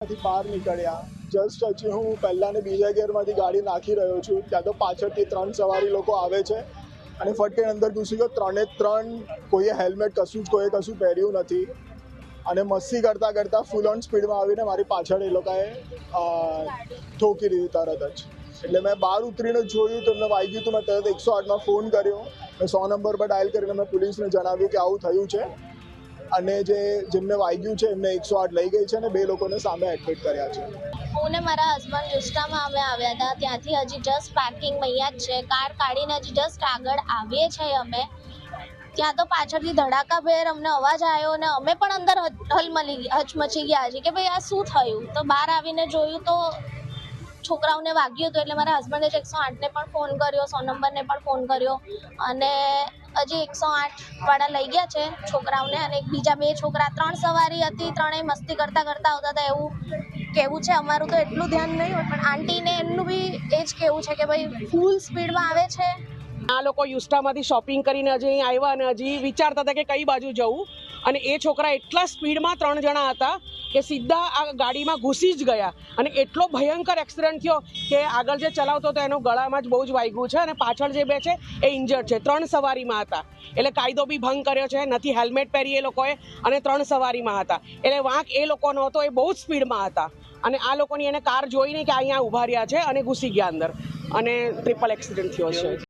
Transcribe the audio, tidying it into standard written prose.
ગિયરમાંથી બહાર નીકળ્યા. જસ્ટ હજી હું પહેલા ને બીજા ગિયરમાંથી ગાડી નાખી રહ્યો છું ત્યાં તો પાછળથી 3 સવારી લોકો આવે છે અને ફટકીને અંદર ઘૂસી ગયો. 3 કોઈએ હેલ્મેટ કશું પહેર્યું નથી અને મસ્તી કરતાં ફૂલ ઓન સ્પીડમાં આવીને મારી પાછળ એ લોકોએ ઠોકી દીધી તરત જ. એટલે મેં બહાર ઉતરીને જોયું તો એમને વાગ્યું તો મેં તરત 108માં ફોન કર્યો. મેં 100 નંબર પર ડાયલ કરીને મેં પોલીસને જણાવ્યું કે આવું થયું છે અને જેમને વાગ્યું છે એમને 108 લઈ ગઈ છે અને 2 લોકોને સામે એડમિટ કર્યા છે. હું ને મારા હસબન્ડ વિસ્તારમાં અમે આવ્યા હતા, ત્યાંથી હજી જસ્ટ પાર્કિંગમાં અહીંયા જ છે. કાર કાઢીને હજી જસ્ટ આગળ આવીએ છીએ અમે, ત્યાં તો પાછળથી ધડાકાભેર અમને અવાજ આવ્યો અને અમે પણ અંદર હચમચી ગયા છીએ કે ભાઈ આ શું થયું. તો બહાર આવીને જોયું તો છોકરાઓને વાગ્યું હતું. એટલે મારા હસબન્ડે 108ને પણ ફોન કર્યો, 100 નંબરને પણ ફોન કર્યો અને હજી 108 લઈ ગયા છે છોકરાઓને. અને બીજા 2 છોકરા 3 સવારી હતી, 3એ મસ્તી કરતા આવતા હતા એવું કહેવું છે. અમારું તો એટલું ધ્યાન નહીં હોય પણ આંટીને એમનું બી એ જ કહેવું છે કે ભાઈ ફૂલ સ્પીડમાં આવે છે. આ લોકો યુસ્ટામાંથી શોપિંગ કરીને હજી અહીં આવ્યા અને હજી વિચારતા હતા કે કઈ બાજુ જવું અને એ છોકરા એટલા સ્પીડમાં 3 જણા હતા કે સીધા આ ગાડીમાં ઘૂસી જ ગયા અને એટલો ભયંકર એક્સિડન્ટ થયો કે આગળ જે ચલાવતો હતો એનો ગળામાં જ બહુ જ વાગ્યું છે અને પાછળ જે 2 છે એ ઇન્જર્ડ છે. 3 સવારીમાં હતા એટલે કાયદો બી ભંગ કર્યો છે, નથી હેલ્મેટ પહેરી એ લોકોએ અને 3 સવારીમાં હતા એટલે વાંક એ લોકોનો હતો, એ બહુ જ સ્પીડમાં હતા અને આ લોકોની એને કાર જોઈને કે અહીંયા ઊભા રહ્યા છે અને ઘૂસી ગયા અંદર અને ટ્રિપલ એક્સિડન્ટ થયો છે.